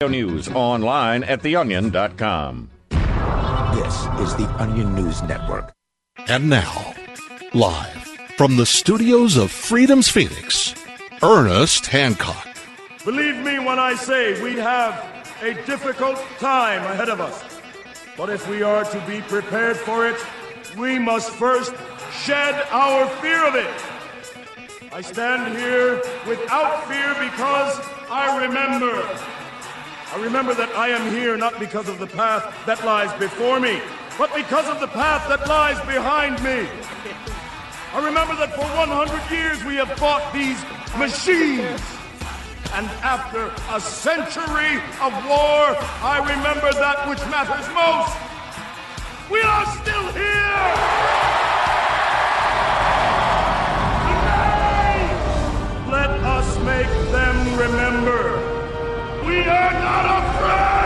News online at theonion.com. This is the Onion News Network. And now, live from the studios of Freedom's Phoenix, Ernest Hancock. Believe me when I say we have a difficult time ahead of us. But if we are to be prepared for it, we must first shed our fear of it. I stand here without fear because I remember that I am here not because of the path that lies before me, but because of the path that lies behind me. I remember that for 100 years we have fought these machines. And after a century of war, I remember that which matters most. We are still here! Today, let us make them remember. We are not afraid!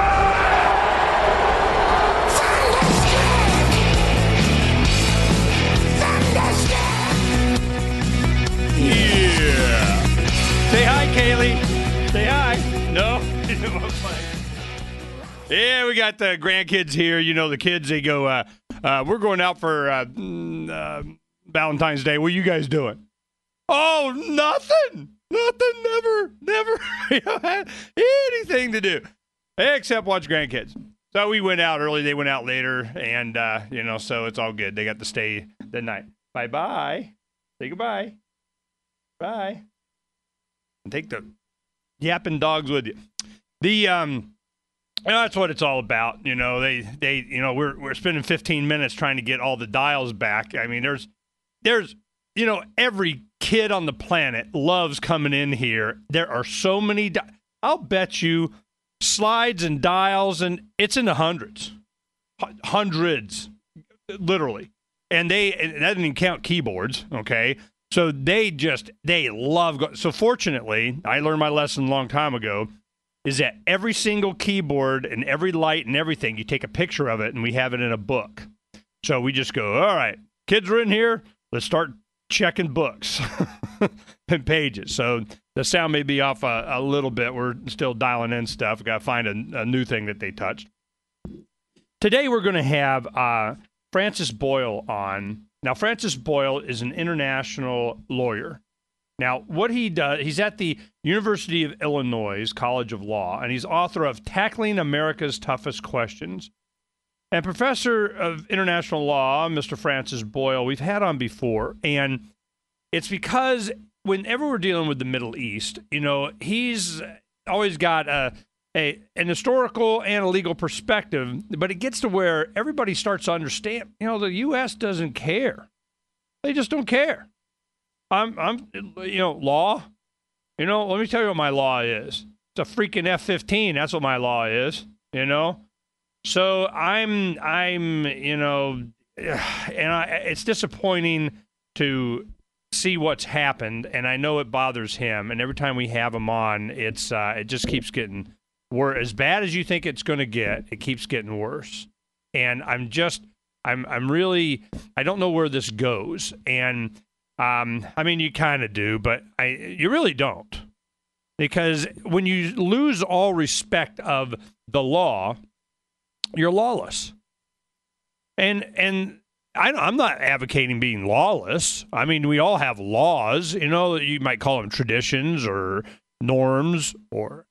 Yeah! Say hi, Kaylee. Say hi. No? Yeah, we got the grandkids here. You know, the kids, they go, we're going out for Valentine's Day. What are you guys doing? Oh, nothing. Nothing, never anything to do except watch grandkids. So we went out early, they went out later, and, so it's all good. They got to stay the night. Bye-bye. Say goodbye. Bye. And take the yapping dogs with you. That's what it's all about. You know, we're spending 15 minutes trying to get all the dials back. I mean, there's every kid on the planet loves coming in here. There are so many. I'll bet you slides and dials, and it's in the hundreds, literally. And that doesn't even count keyboards. Okay, so they love. So fortunately, I learned my lesson a long time ago. Is that every single keyboard and every light and everything, you take a picture of it, and we have it in a book. So we just go, all right, kids are in here. Let's start checking books and pages. So the sound may be off a little bit. We're still dialing in stuff. Got to find a new thing that they touched. Today we're going to have Francis Boyle on. Now, Francis Boyle is an international lawyer. Now, what he does, he's at the University of Illinois College of Law, and he's author of Tackling America's Toughest Questions. And professor of international law, Mr. Francis Boyle, we've had on before, and it's because whenever we're dealing with the Middle East, he's always got an historical and a legal perspective, but it gets to where everybody starts to understand, the U.S. doesn't care. They just don't care. Law. Let me tell you what my law is. It's a freaking F-15. That's what my law is. So it's disappointing to see what's happened, and I know it bothers him. And every time we have him on, it just keeps getting worse. As bad as you think it's going to get, it keeps getting worse. And I'm really, I don't know where this goes. And you kind of do, but you really don't. Because when you lose all respect of the law, you're lawless. And I'm not advocating being lawless. I mean, we all have laws, you might call them traditions or norms or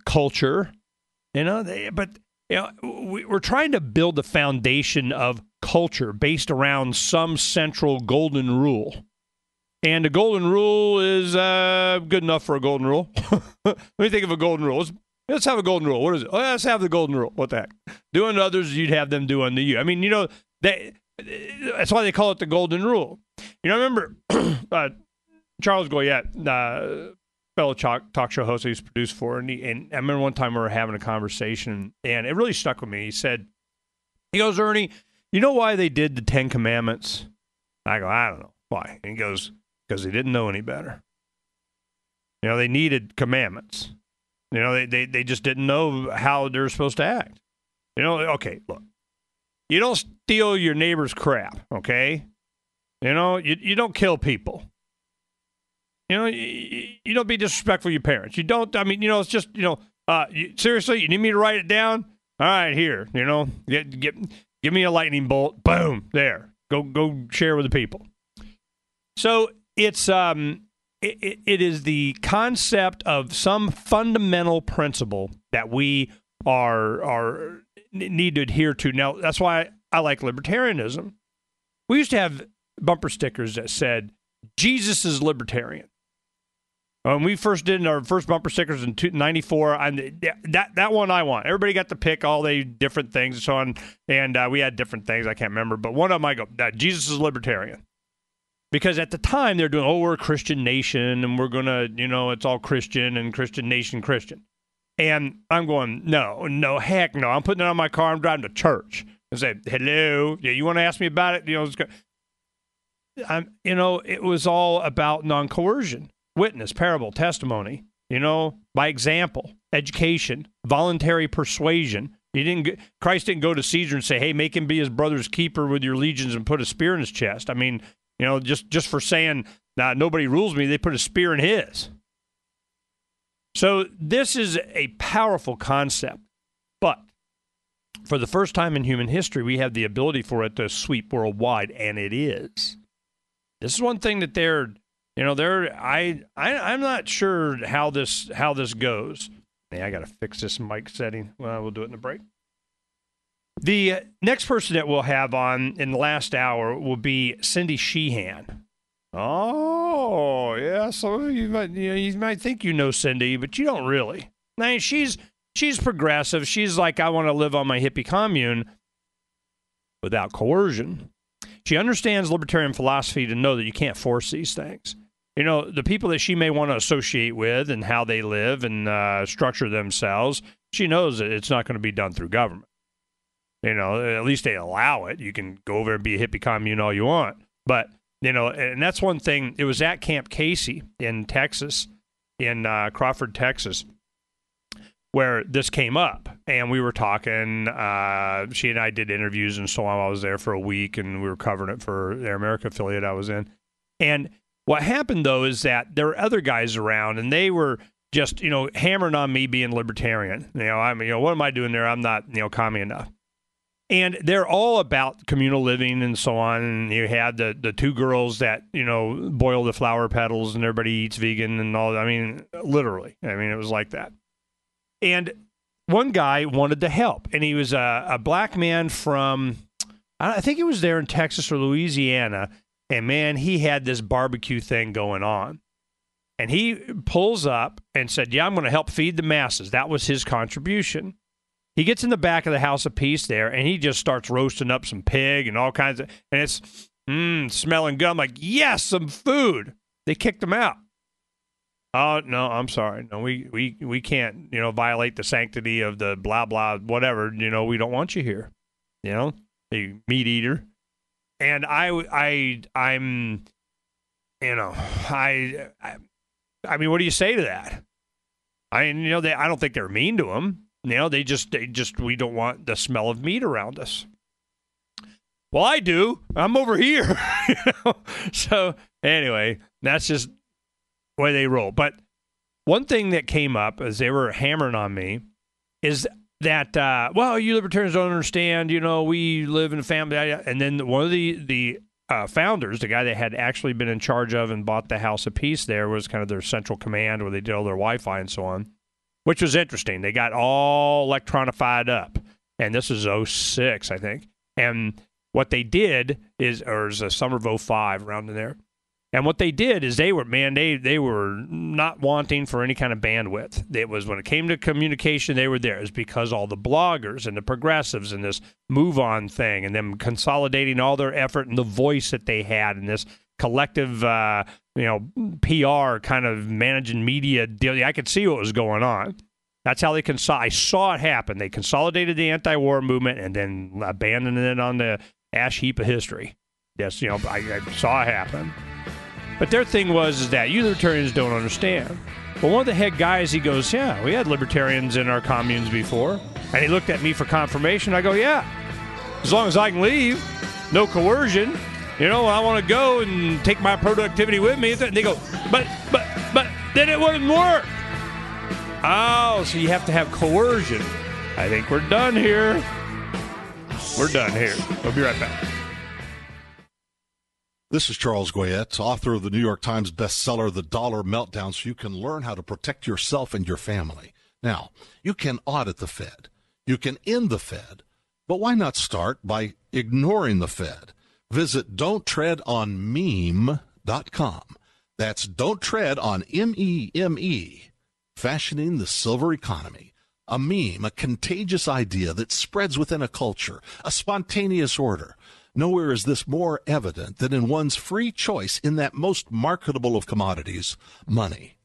culture, but we're trying to build a foundation of culture based around some central golden rule. And the golden rule is good enough for a golden rule. Let me think of a golden rule. Let's have a golden rule. What is it? Oh, let's have the golden rule. What the heck? Do unto others, you'd have them do unto you. I mean, that's why they call it the golden rule. I remember Charles Goyette, fellow talk show host I used to produce for, and I remember one time we were having a conversation, and it really stuck with me. He goes, Ernie, you know why they did the 10 Commandments? I go, I don't know. Why? And he goes, because they didn't know any better. They needed commandments. They just didn't know how they were supposed to act. Okay, look. You don't steal your neighbor's crap, okay? You don't kill people. You don't be disrespectful to your parents. You don't, it's just, Seriously, you need me to write it down? All right, here. Give me a lightning bolt. Boom, there. Go share with the people. So it's it is the concept of some fundamental principle that we are need to adhere to. Now, that's why I like libertarianism. We used to have bumper stickers that said, Jesus is libertarian. When we first did our first bumper stickers in 94, that one I want. Everybody got to pick all the different things and so on, and we had different things. I can't remember, but one of them I go, Jesus is libertarian. Because at the time, they're doing, we're a Christian nation, and we're going to, it's all Christian and Christian nation Christian. And I'm going, no, heck no. I'm putting it on my car. I'm driving to church. And say, hello, you want to ask me about it? It was all about non-coercion, witness, parable, testimony, by example, education, voluntary persuasion. Christ didn't go to Caesar and say, hey, make him be his brother's keeper with your legions and put a spear in his chest. I mean, just for saying, nobody rules me, they put a spear in his. So this is a powerful concept. But for the first time in human history, we have the ability for it to sweep worldwide, and it is. This is one thing that I'm not sure how this goes. Yeah, I got to fix this mic setting. Well, we'll do it in the break. The next person that we'll have on in the last hour will be Cindy Sheehan. Oh, yeah. So you might think you know Cindy, but you don't really. I mean, she's progressive. She's like, I want to live on my hippie commune without coercion. She understands libertarian philosophy to know that you can't force these things. The people that she may want to associate with and how they live and structure themselves, she knows that it's not going to be done through government. At least they allow it. You can go over and be a hippie commune all you want. But, and that's one thing. It was at Camp Casey in Texas, in Crawford, Texas, where this came up. And we were talking. She and I did interviews and so on. I was there for a week, and we were covering it for the America affiliate I was in. And what happened, though, is that there were other guys around, and they were just, hammering on me being libertarian. What am I doing there? I'm not, commie enough. And they're all about communal living and so on. And you had the two girls that, boil the flower petals and everybody eats vegan and all. I mean, literally. I mean, it was like that. And one guy wanted to help. And he was a black man from, I think he was there in Texas or Louisiana. And, man, he had this barbecue thing going on. And he pulls up and said, I'm going to help feed the masses. That was his contribution. He gets in the back of the House of Peace there, and he just starts roasting up some pig and all kinds of, and it's smelling good. I'm like, yes, some food. They kicked him out. Oh, no, I'm sorry. No, we can't, violate the sanctity of the blah, blah, whatever. We don't want you here. You meat eater. And I mean, what do you say to that? I don't think they're mean to him. They just, we don't want the smell of meat around us. Well, I do. I'm over here. So anyway, that's just the way they roll. But one thing that came up as they were hammering on me is that, you libertarians don't understand, we live in a family. And then one of the founders, the guy that had actually been in charge of and bought the House of Peace there, was kind of their central command where they did all their Wi-Fi and so on. Which was interesting. They got all electronified up. And this is 06, I think. And what they did is, or it was the summer of 05, around in there. And what they did is they were not wanting for any kind of bandwidth. It was, when it came to communication, they were there. It was because all the bloggers and the progressives and this move on thing and them consolidating all their effort and the voice that they had and this collective, PR kind of managing media deal. I could see what was going on. That's how I saw it happen. They consolidated the anti-war movement and then abandoned it on the ash heap of history. Yes, I saw it happen. But their thing was that you libertarians don't understand. Well, one of the head guys, he goes, yeah, we had libertarians in our communes before. And he looked at me for confirmation. I go, yeah, as long as I can leave, no coercion. I want to go and take my productivity with me. And they go, but then it wouldn't work. Oh, so you have to have coercion. I think we're done here. We're done here. We'll be right back. This is Charles Goyette, author of the New York Times bestseller, The Dollar Meltdown, so you can learn how to protect yourself and your family. Now, you can audit the Fed. You can end the Fed. But why not start by ignoring the Fed? Visit don'ttreadonmeme.com. That's Don't Tread on M-E-M-E. Fashioning the silver economy. A meme, a contagious idea that spreads within a culture, a spontaneous order. Nowhere is this more evident than in one's free choice in that most marketable of commodities, money.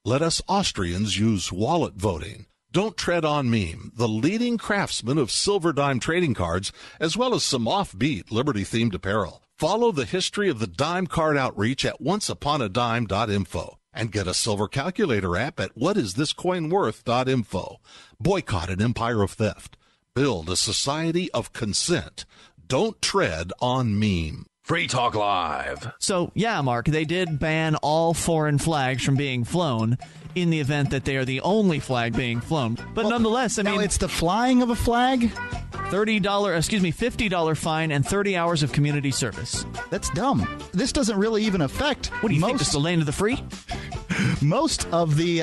Let us Austrians use wallet voting. Don't Tread on Meme, the leading craftsman of silver dime trading cards, as well as some offbeat Liberty-themed apparel. Follow the history of the dime card outreach at onceUponAdime.info. And get a silver calculator app at whatisthiscoinworth.info. Boycott an empire of theft. Build a society of consent. Don't tread on meme. Free Talk Live. So, yeah, Mark, they did ban all foreign flags from being flown in the event that they are the only flag being flown. But nonetheless, I mean, it's the flying of a flag? $50 fine and 30 hours of community service. That's dumb. This doesn't really even affect What do you think, this is the land of the free? Most of the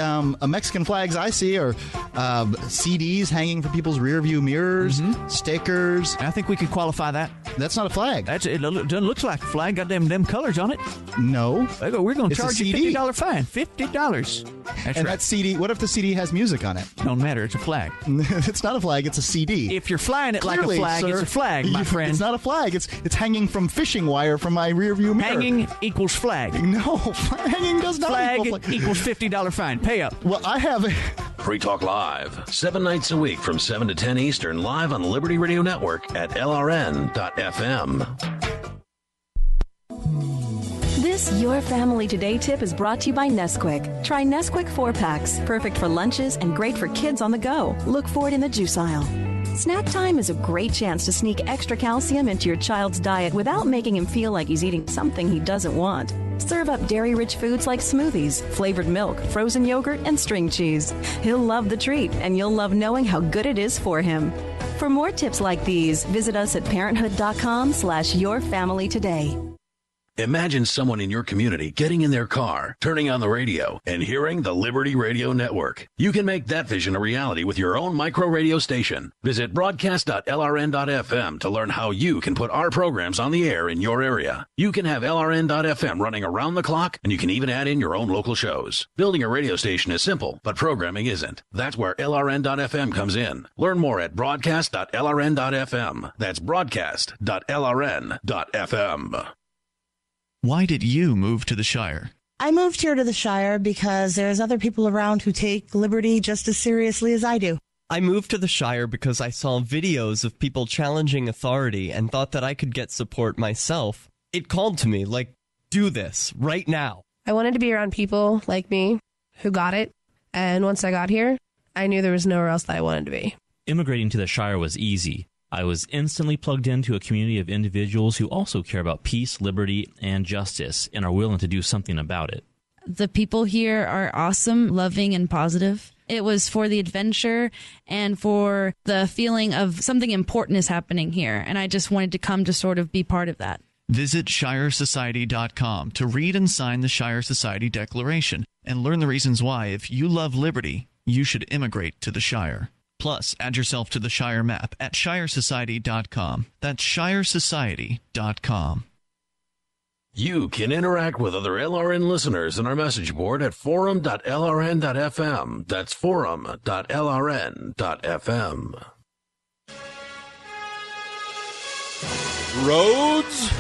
Mexican flags I see are CDs hanging from people's rearview mirrors, stickers. I think we could qualify that. That's not a flag. It looks like a flag. Got them colors on it. No. We're going to charge you CD. $50 fine. $50. That's right. That CD, what if the CD has music on it? Don't matter. It's a flag. It's not a flag. It's a CD. If you're flying it Clearly, like a flag, sir, it's a flag, my friend. It's not a flag. It's hanging from fishing wire from my rearview mirror. Hanging equals flag. No, hanging does not flag equal flag. equals $50 fine. Pay up. Well, I have a... Free Talk Live, 7 nights a week from 7 to 10 Eastern, live on the Liberty Radio Network at LRN.FM. This Your Family Today tip is brought to you by Nesquik. Try Nesquik 4-packs, perfect for lunches and great for kids on the go. Look for it in the juice aisle. Snack time is a great chance to sneak extra calcium into your child's diet without making him feel like he's eating something he doesn't want. Serve up dairy-rich foods like smoothies, flavored milk, frozen yogurt, and string cheese. He'll love the treat, and you'll love knowing how good it is for him. For more tips like these, visit us at parenthood.com/yourfamilytoday. Imagine someone in your community getting in their car, turning on the radio, and hearing the Liberty Radio Network. You can make that vision a reality with your own micro radio station. Visit broadcast.lrn.fm to learn how you can put our programs on the air in your area. You can have LRN.FM running around the clock, and you can even add in your own local shows. Building a radio station is simple, but programming isn't. That's where LRN.FM comes in. Learn more at broadcast.lrn.fm. That's broadcast.lrn.fm. Why did you move to the Shire? I moved here to the Shire because there's other people around who take liberty just as seriously as I do. I moved to the Shire because I saw videos of people challenging authority and thought that I could get support myself. It called to me, like, do this right now. I wanted to be around people like me who got it, and once I got here, I knew there was nowhere else that I wanted to be. Immigrating to the Shire was easy. I was instantly plugged into a community of individuals who also care about peace, liberty, and justice, and are willing to do something about it. The people here are awesome, loving, and positive. It was for the adventure and for the feeling of something important is happening here, and I just wanted to come to sort of be part of that. Visit ShireSociety.com to read and sign the Shire Society Declaration and learn the reasons why, if you love liberty, you should immigrate to the Shire. Plus, add yourself to the Shire map at ShireSociety.com. That's ShireSociety.com. You can interact with other LRN listeners on our message board at forum.lrn.fm. That's forum.lrn.fm. Roads,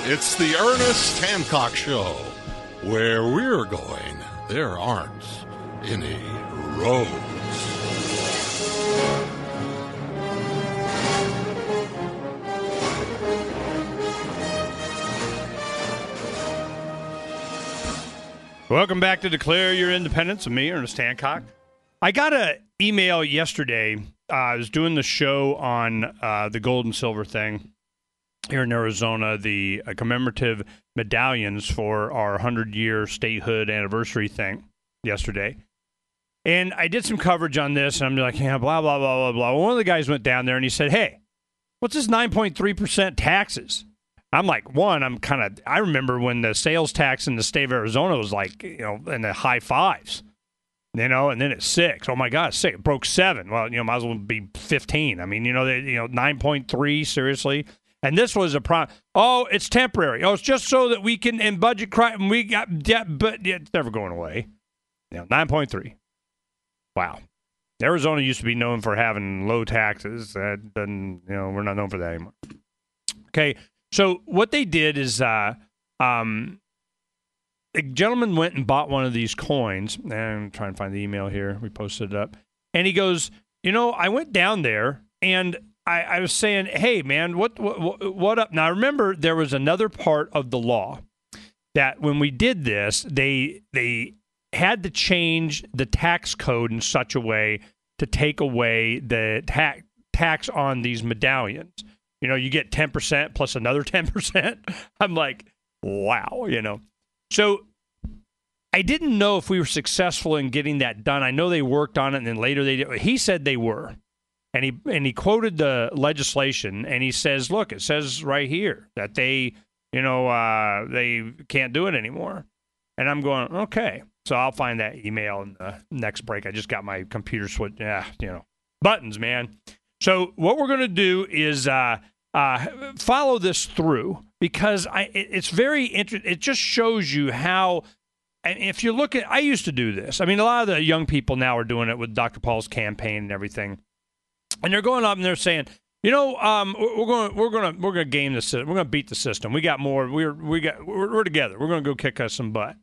it's the Ernest Hancock Show. Where we're going, there aren't any roads. Welcome back to Declare Your Independence with me, Ernest Hancock. I got an email yesterday. I was doing the show on the gold and silver thing here in Arizona, the commemorative medallions for our 100-year statehood anniversary thing yesterday. And I did some coverage on this, and I'm like, yeah, blah, blah, blah, blah, blah. Well, one of the guys went down there, and he said, hey, what's this 9.3% taxes? I'm like, I remember when the sales tax in the state of Arizona was like, in the high fives, and then it's 6. Oh, my God, 6. It broke 7. Well, might as well be 15. I mean, 9.3, seriously. And this was a problem. Oh, it's temporary. Oh, it's just so that we can, in budget crime, we got debt, but it's never going away. 9.3. Wow. Arizona used to be known for having low taxes. Then we're not known for that anymore. Okay, so what they did is a gentleman went and bought one of these coins. And I'm trying to find the email here. We posted it up. And he goes, I went down there and I was saying, hey, man, what up? Now, remember, there was another part of the law that when we did this, they had to change the tax code in such a way to take away the tax on these medallions. You get 10% plus another 10%. I'm like, wow, So I didn't know if we were successful in getting that done. I know they worked on it, and then later they did. He said they were. And he quoted the legislation, and he says, look, it says right here that they can't do it anymore. And I'm going, okay. So I'll find that email in the next break. I just got my computer switch. Buttons, man. So what we're going to do is follow this through because it's very interesting. It just shows you how, and if you look at, I used to do this. I mean, a lot of the young people now are doing it with Dr. Paul's campaign and everything. And they're going up and they're saying, we're going to game the system. We're going to beat the system. We got more. We're together. We're going to go kick us some butt.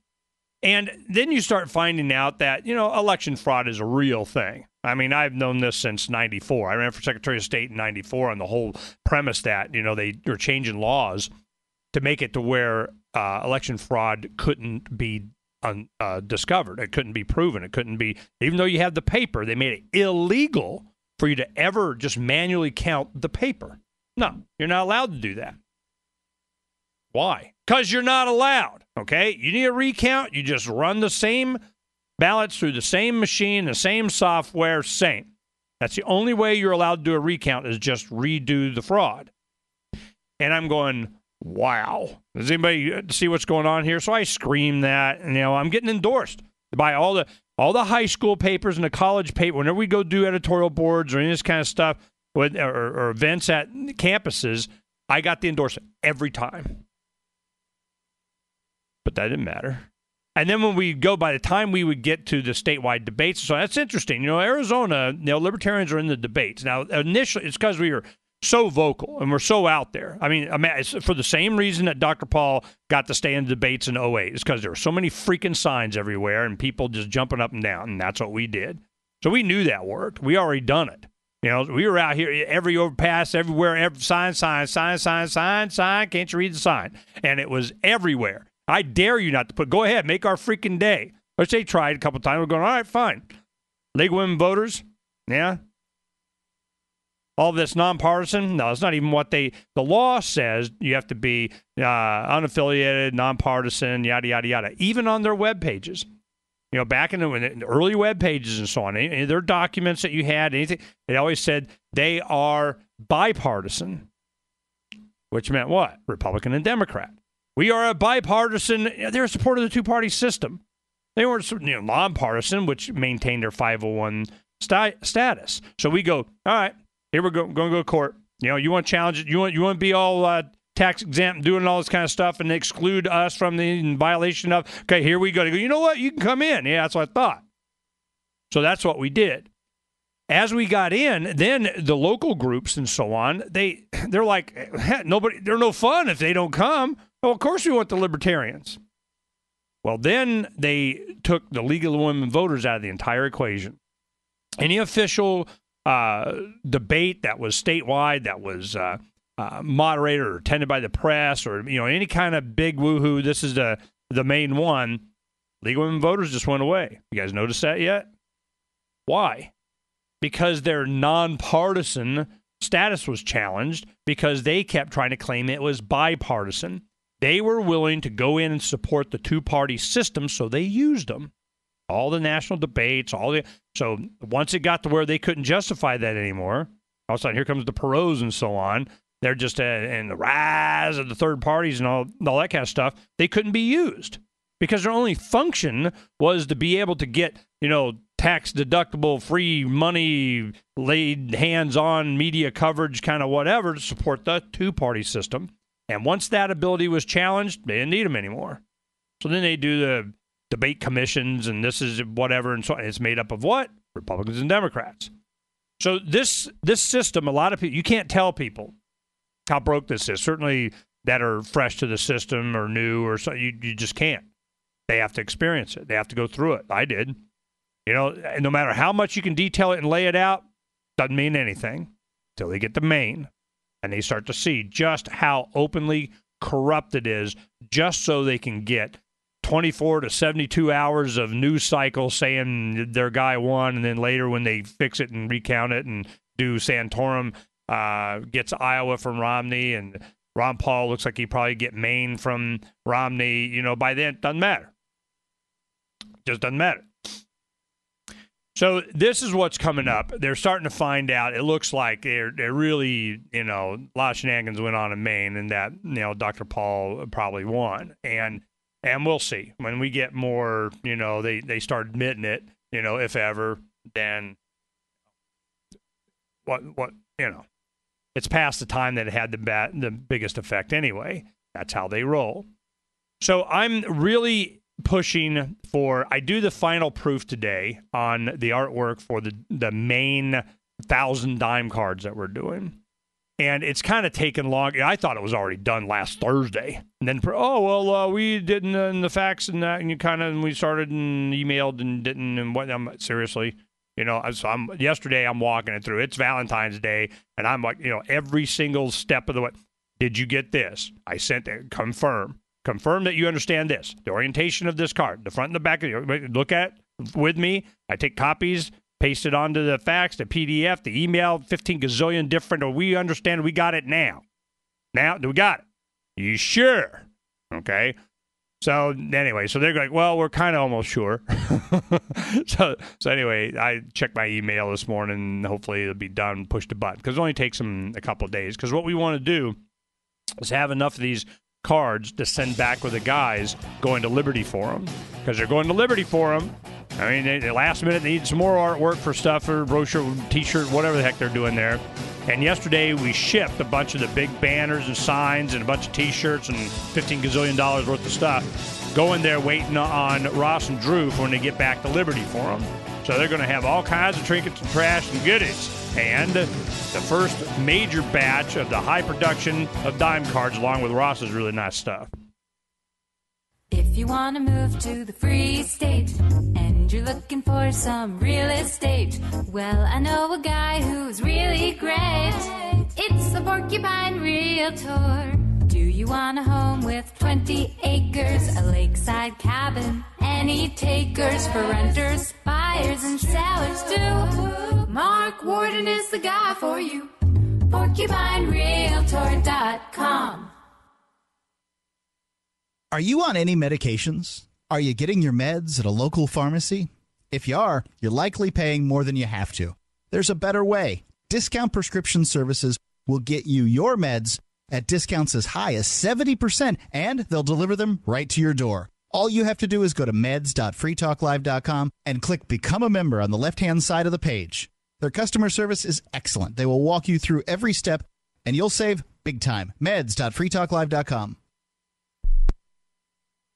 And then you start finding out that, election fraud is a real thing. I mean, I've known this since 94. I ran for Secretary of State in 94 on the whole premise that, they were changing laws to make it to where election fraud couldn't be discovered. It couldn't be proven. It couldn't be, even though you have the paper, they made it illegal for you to ever just manually count the paper. No, you're not allowed to do that. Why? Because you're not allowed, okay? You need a recount, you just run the same ballots through the same machine, the same software, same. That's the only way you're allowed to do a recount is just redo the fraud. And I'm going, wow. Does anybody see what's going on here? So I scream that, and I'm getting endorsed by all the high school papers and the college paper. Whenever we go do editorial boards or any of this kind of stuff or events at campuses, I got the endorsement every time. But that didn't matter. And then when we go, by the time we would get to the statewide debates, so that's interesting. Arizona, libertarians are in the debates. Now, initially, it's because we are so vocal and we're so out there. I mean, it's for the same reason that Dr. Paul got to stay in the debates in 2008. It's because there were so many freaking signs everywhere and people just jumping up and down, and that's what we did. So we knew that worked. We already done it. We were out here, every overpass, everywhere, every sign. Can't you read the sign? And it was everywhere. I dare you not to go ahead, make our freaking day. Which they tried a couple times. We're going, all right, fine. League of Women Voters, yeah. All of this nonpartisan. No, it's not even what the law says. You have to be unaffiliated, nonpartisan, yada, yada, yada. Even on their web pages. Back in the early web pages and so on, any of their documents that you had, anything, they always said they are bipartisan, which meant what? Republican and Democrat. We are a bipartisan. They're a supporter of the two-party system. They weren't nonpartisan, which maintained their 501 status. So we go, all right, here we're going to go to court. You want to challenge it? You want to be all tax exempt and doing all this kind of stuff and exclude us from the violation of? Okay, here we go. They go, you know what? You can come in. Yeah, that's what I thought. So that's what we did. As we got in, then the local groups and so on, they're like, they're no fun if they don't come. Well, of course we want the libertarians. Well, then they took the League of Women Voters out of the entire equation. Any official debate that was statewide, that was moderated or attended by the press, or any kind of big woohoo, this is the main one, League of Women Voters just went away. You guys notice that yet? Why? Because their nonpartisan status was challenged because they kept trying to claim it was bipartisan. They were willing to go in and support the two-party system, so they used them. all the national debates, so once it got to where they couldn't justify that anymore, all of a sudden here comes the Perot's and so on. They're just and the rise of the third parties and all that kind of stuff. They couldn't be used because their only function was to be able to get, tax deductible, free money, laid hands on media coverage, kind of whatever to support the two-party system. And once that ability was challenged, they didn't need them anymore. So then they do the debate commissions, and this is whatever, and so on. It's made up of what? Republicans and Democrats. So this system, a lot of people, you can't tell people how broke this is. Certainly that are fresh to the system or new or so, you just can't. They have to experience it. They have to go through it. I did. No matter how much you can detail it and lay it out, doesn't mean anything until they get to Maine and they start to see just how openly corrupt it is, just so they can get 24 to 72 hours of news cycle saying their guy won, and then later when they fix it and recount it and do Santorum gets Iowa from Romney, and Ron Paul looks like he probably get Maine from Romney. By then, it doesn't matter. Just doesn't matter. So this is what's coming up. They're starting to find out. It looks like they're really, a lot of shenanigans went on in Maine, and that, Dr. Paul probably won. And we'll see. When we get more, they start admitting it, if ever, then what it's past the time that it had the biggest effect anyway. That's how they roll. So I'm really pushing for, I do the final proof today on the artwork for the main 1,000 dime cards that we're doing. And it's kind of taken long. I thought it was already done last Thursday. And then, we didn't in the facts and that, and we started and emailed and didn't, and what, seriously, so yesterday I'm walking it through. It's Valentine's Day, and I'm like, every single step of the way. Did you get this? I sent it. Confirm that you understand this. The orientation of this card, the front and the back. Look at it with me. I take copies, paste it onto the fax, the PDF, the email, 15 gazillion different. We understand. We got it now. Now, we got it. You sure? Okay. So anyway, so they're like, well, we're kind of almost sure. so anyway, I checked my email this morning. Hopefully it'll be done, push the button, because it only takes them a couple of days. Because what we want to do is have enough of these cards to send back with the guys going to Liberty Forum, because they're going to Liberty Forum. I mean, they last minute they need some more artwork for stuff, or brochure, T-shirt, whatever the heck they're doing there. And yesterday we shipped a bunch of the big banners and signs and a bunch of T-shirts and $15 gazillion worth of stuff going there waiting on Ross and Drew for when they get back to Liberty Forum. So they're going to have all kinds of trinkets and trash and goodies. And the first major batch of the high production of dime cards along with Ross's really nice stuff. If you want to move to the free state and you're looking for some real estate, well, I know a guy who's really great. It's the Porcupine Realtor. Do you want a home with 20 acres, a lakeside cabin, any takers for renters, buyers, and sellers too? Mark Warden is the guy for you. PorcupineRealtor.com. Are you on any medications? Are you getting your meds at a local pharmacy? If you are, you're likely paying more than you have to. There's a better way. Discount Prescription Services will get you your meds at discounts as high as 70%, and they'll deliver them right to your door. All you have to do is go to meds.freetalklive.com and click Become a Member on the left-hand side of the page. Their customer service is excellent. They will walk you through every step, and you'll save big time. Meds.freetalklive.com.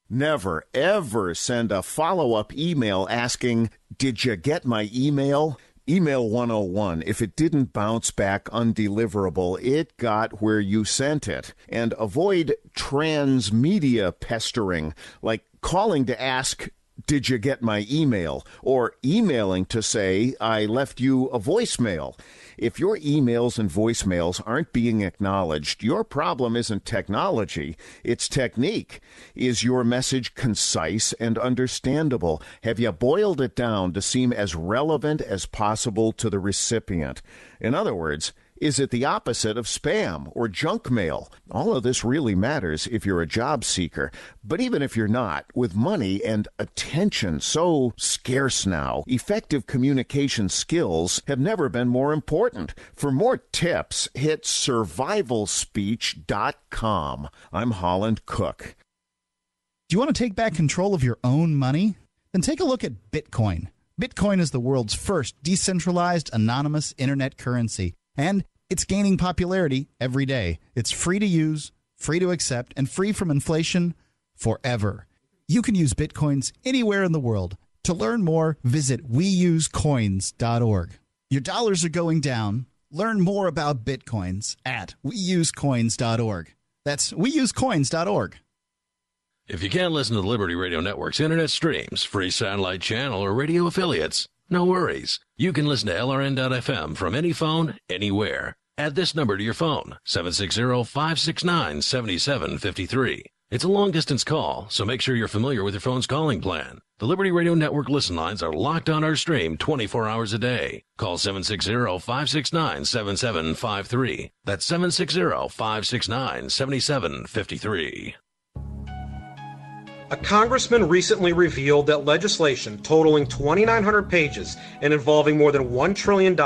Never, ever send a follow-up email asking, "Did you get my email?" Email 101. If it didn't bounce back undeliverable, it got where you sent it. And avoid transmedia pestering, like calling to ask, "Did you get my email?" or emailing to say, "I left you a voicemail." If your emails and voicemails aren't being acknowledged, your problem isn't technology, it's technique. Is your message concise and understandable? Have you boiled it down to seem as relevant as possible to the recipient? In other words, Is it the opposite of spam or junk mail? All of this really matters if you're a job seeker. But even if you're not, with money and attention so scarce now, effective communication skills have never been more important. For more tips, hit survivalspeech.com. I'm Holland Cook. Do you want to take back control of your own money? Then take a look at Bitcoin. Bitcoin is the world's first decentralized, anonymous internet currency, and it's gaining popularity every day. It's free to use, free to accept, and free from inflation forever. You can use Bitcoins anywhere in the world. To learn more, visit weusecoins.org. Your dollars are going down. Learn more about Bitcoins at weusecoins.org. That's weusecoins.org. If you can't listen to the Liberty Radio Network's internet streams, free satellite channel, or radio affiliates, no worries. You can listen to LRN.FM from any phone, anywhere. Add this number to your phone, 760-569-7753. It's a long-distance call, so make sure you're familiar with your phone's calling plan. The Liberty Radio Network listen lines are locked on our stream 24 hours a day. Call 760-569-7753. That's 760-569-7753. A congressman recently revealed that legislation totaling 2,900 pages and involving more than $1 trillion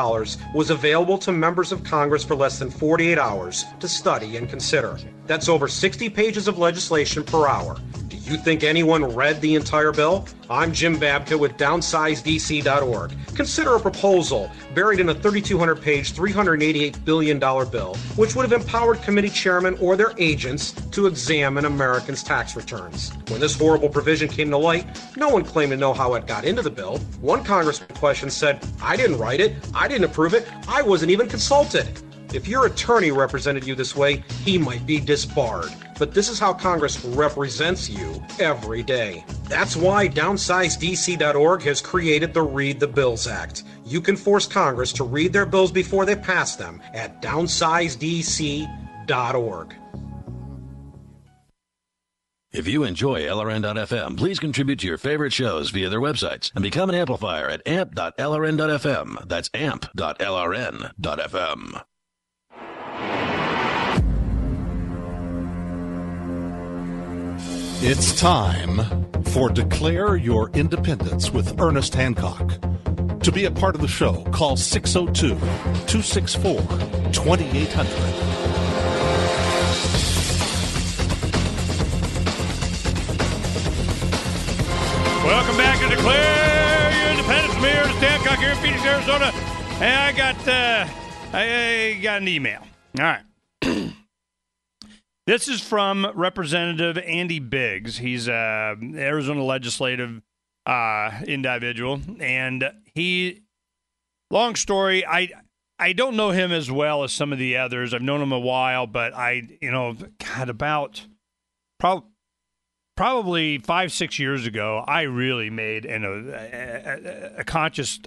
was available to members of Congress for less than 48 hours to study and consider. That's over 60 pages of legislation per hour. Do you think anyone read the entire bill? I'm Jim Babka with DownsizeDC.org. Consider a proposal buried in a 3,200-page, $388 billion bill, which would have empowered committee chairmen or their agents to examine Americans' tax returns. When this horrible provision came to light, no one claimed to know how it got into the bill. One congressman questioned said, "I didn't write it, I didn't approve it, I wasn't even consulted." If your attorney represented you this way, he might be disbarred. But this is how Congress represents you every day. That's why DownsizeDC.org has created the Read the Bills Act. You can force Congress to read their bills before they pass them at DownsizeDC.org. If you enjoy LRN.FM, please contribute to your favorite shows via their websites and become an amplifier at amp.lrn.fm. That's amp.lrn.fm. It's time for Declare Your Independence with Ernest Hancock. To be a part of the show, call 602-264-2800. Welcome back to Declare Your Independence. I'm Ernest Hancock here in Phoenix, Arizona. And I got an email. All right. This is from Representative Andy Biggs. He's an Arizona legislative individual. And he, long story, I don't know him as well as some of the others. I've known him a while, but about probably 5-6 years ago, I really made a conscious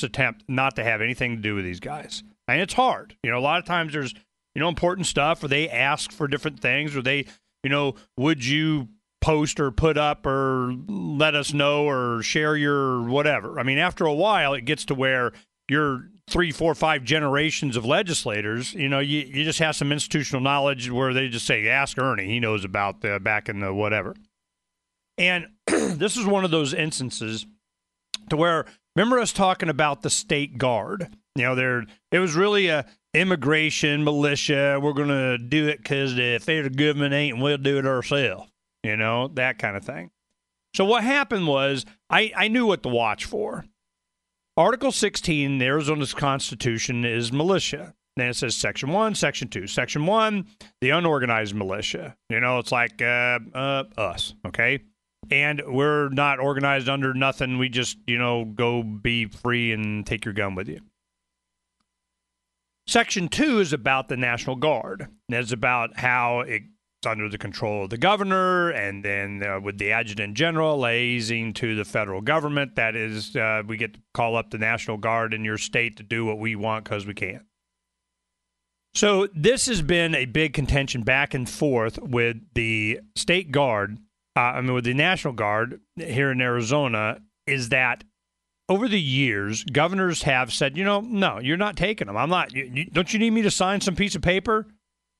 attempt not to have anything to do with these guys. And it's hard. A lot of times there's important stuff, or they ask for different things, or they, would you post or put up or let us know or share your whatever. I mean, after a while, it gets to where you're 3, 4, 5 generations of legislators. You just have some institutional knowledge where they just say, ask Ernie. He knows about the back in the whatever. And this is one of those instances to where, remember us talking about the state guard? It was really a immigration militia. We're going to do it because the federal government ain't, and we'll do it ourselves. That kind of thing. So what happened was I knew what to watch for. Article 16 in Arizona's Constitution is militia. Then it says Section 1, Section 2. Section 1, the unorganized militia. It's like us, okay? And we're not organized under nothing. We just, go be free and take your gun with you. Section 2 is about the National Guard. It's about how it's under the control of the governor, and then with the adjutant general liaising to the federal government. That is, we get to call up the National Guard in your state to do what we want because we can. So this has been a big contention back and forth with the state guard, with the National Guard here in Arizona, is that over the years, governors have said, no, you're not taking them. I'm not. Don't you need me to sign some piece of paper?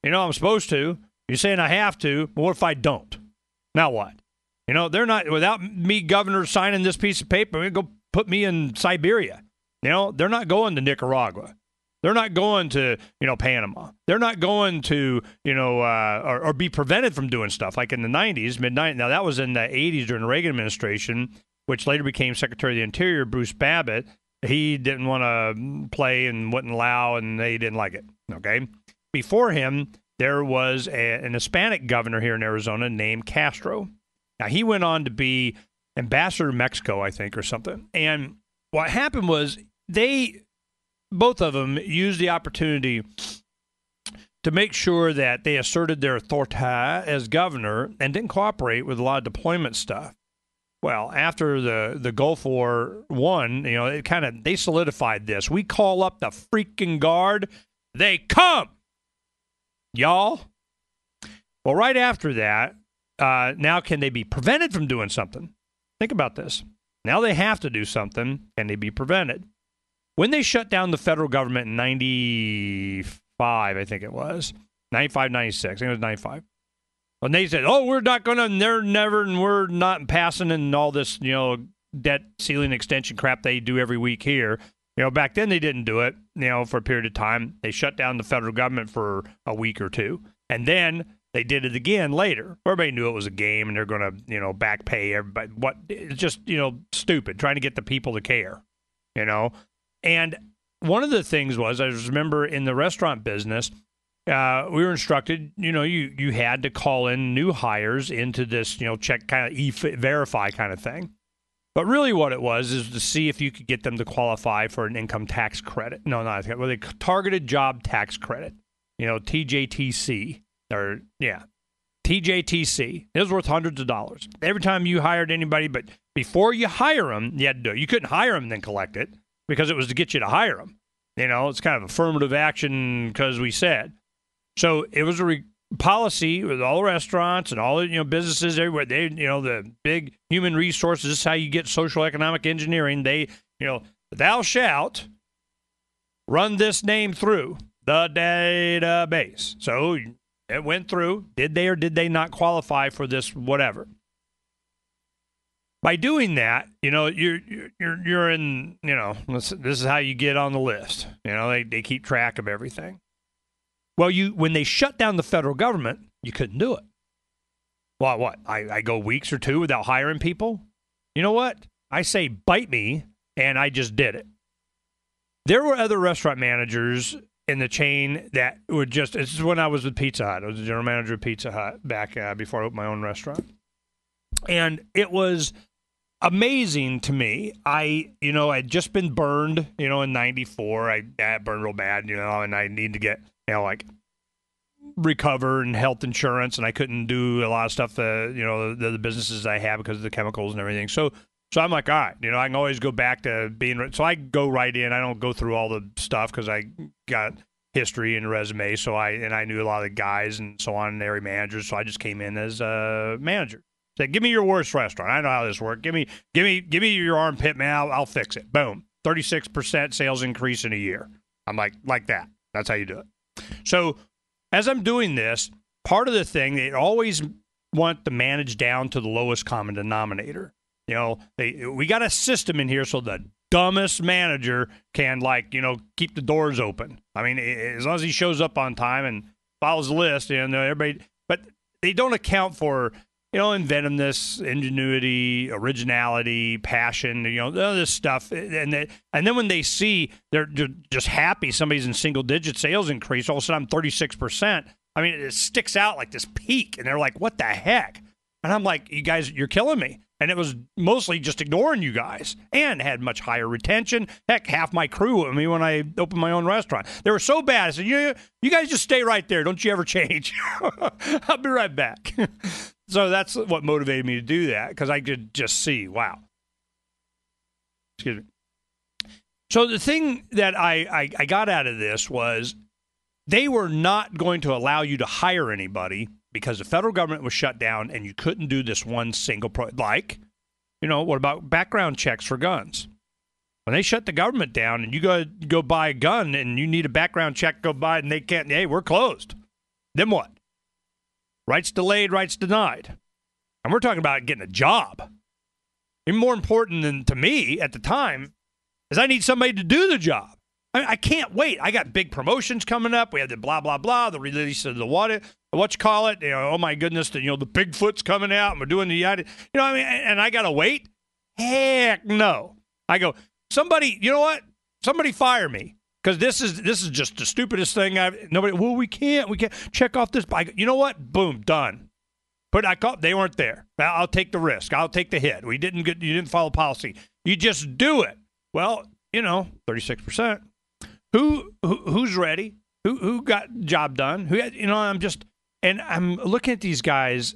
I'm supposed to. You're saying I have to, but what if I don't? Now what? They're not, without me, governor, signing this piece of paper, they're going to go put me in Siberia. They're not going to Nicaragua. They're not going to, Panama. They're not going to, or be prevented from doing stuff like in the 90s, mid-90s. Now, that was in the 80s during the Reagan administration, which later became Secretary of the Interior, Bruce Babbitt. He didn't want to play and wouldn't allow, and they didn't like it, okay? Before him, there was an Hispanic governor here in Arizona named Castro. Now, he went on to be ambassador to Mexico, I think, or something. And what happened was both of them used the opportunity to make sure that they asserted their authority as governor and didn't cooperate with a lot of deployment stuff. Well, after the Gulf War won, they solidified this. We call up the freaking guard. They come, y'all. Well, right after that, now can they be prevented from doing something? Think about this. Now they have to do something. Can they be prevented? When they shut down the federal government in 95, I think it was, 95, 96, I think it was 95. When they said, we're not going to, and we're not passing and all this, debt ceiling extension crap they do every week here. Back then they didn't do it, for a period of time. They shut down the federal government for a week or two. And then they did it again later. Everybody knew it was a game and they're going to, back pay everybody. It's just, stupid, trying to get the people to care, And one of the things was, I remember in the restaurant business, we were instructed, you had to call in new hires into this, check kind of verify kind of thing. But really what it was is to see if you could get them to qualify for an income tax credit. No, not a targeted job tax credit, TJTC. TJTC. It was worth hundreds of dollars. Every time you hired anybody, but before you hire them, you had to do it. You couldn't hire them and then collect it because it was to get you to hire them. It's kind of affirmative action because we said. So it was a policy with all the restaurants and all the businesses everywhere. They the big human resources. This is how you get social economic engineering. They thou shalt run this name through the database. So it went through. Did they or did they not qualify for this? Whatever. By doing that, you're in. This is how you get on the list. They keep track of everything. Well, when they shut down the federal government, you couldn't do it. Well, what? I go weeks or two without hiring people? You know what? I say bite me, and I just did it. There were other restaurant managers in the chain that were just, this is when I was with Pizza Hut. I was the general manager of Pizza Hut back before I opened my own restaurant. And it was amazing to me. I'd just been burned, in 94. I burned real bad, and I need to get, recover and health insurance, and I couldn't do a lot of stuff, the businesses I have because of the chemicals and everything. So I'm like, all right, I can always go back to being, so I go right in. I don't go through all the stuff because I got history and resume. So I knew a lot of the guys and so on, and area managers. So I just came in as a manager. Said, give me your worst restaurant. I know how this works. Give me your armpit, man. I'll fix it. Boom. 36% sales increase in a year. I'm like that. That's how you do it. So as I'm doing this, part of the thing, they always want to manage down to the lowest common denominator. We got a system in here so the dumbest manager can, keep the doors open. I mean, as long as he shows up on time and follows the list, everybody. But they don't account for, inventiveness, ingenuity, originality, passion, all this stuff. And then when they see they're just happy somebody's in single-digit sales increase, all of a sudden I'm 36%. I mean, it sticks out like this peak, and they're like, what the heck? And I'm like, you guys, you're killing me. And it was mostly just ignoring you guys and had much higher retention. Heck, half my crew with me when I opened my own restaurant. They were so bad. I said, you guys just stay right there. Don't you ever change. I'll be right back. So that's what motivated me to do that, because I could just see, wow. Excuse me. So the thing that I got out of this was they were not going to allow you to hire anybody because the federal government was shut down and you couldn't do this one single what about background checks for guns? When they shut the government down and you go buy a gun and you need a background check, go buy it, and they can't, hey, we're closed. Then what? Rights delayed, rights denied. And we're talking about getting a job. Even more important than to me at the time is I need somebody to do the job. I can't wait. I got big promotions coming up. We have the blah, blah, blah, the release of the whatchamacallit, oh my goodness, the Bigfoot's coming out and we're doing the, and I got to wait? Heck no. I go, somebody, you know what? Somebody fire me. Because this is just the stupidest thing we can't check off this. You know what? Boom, done. But they weren't there. I'll take the risk. I'll take the hit. You didn't follow policy. You just do it. Well, 36%. Who's ready? Who got the job done? I'm looking at these guys.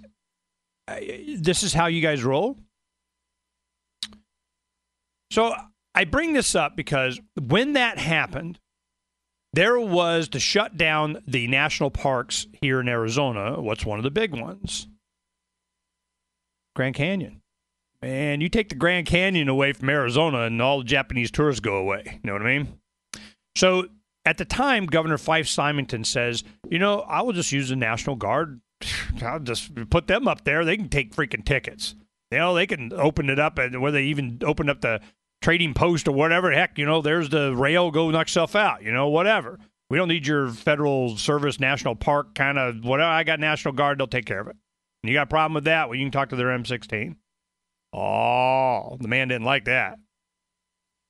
This is how you guys roll. So I bring this up because when that happened, there was to shut down the national parks here in Arizona. What's one of the big ones? Grand Canyon. And you take the Grand Canyon away from Arizona and all the Japanese tourists go away. You know what I mean? So at the time, Governor Fife Symington says, I will just use the National Guard. I'll just put them up there. They can take freaking tickets. They can open it up, and where they even open up the trading post or whatever. Heck, there's the rail. Go knock yourself out. Whatever. We don't need your Federal Service National Park kind of whatever. I got National Guard. They'll take care of it. And you got a problem with that? Well, you can talk to their M16. Oh, the man didn't like that.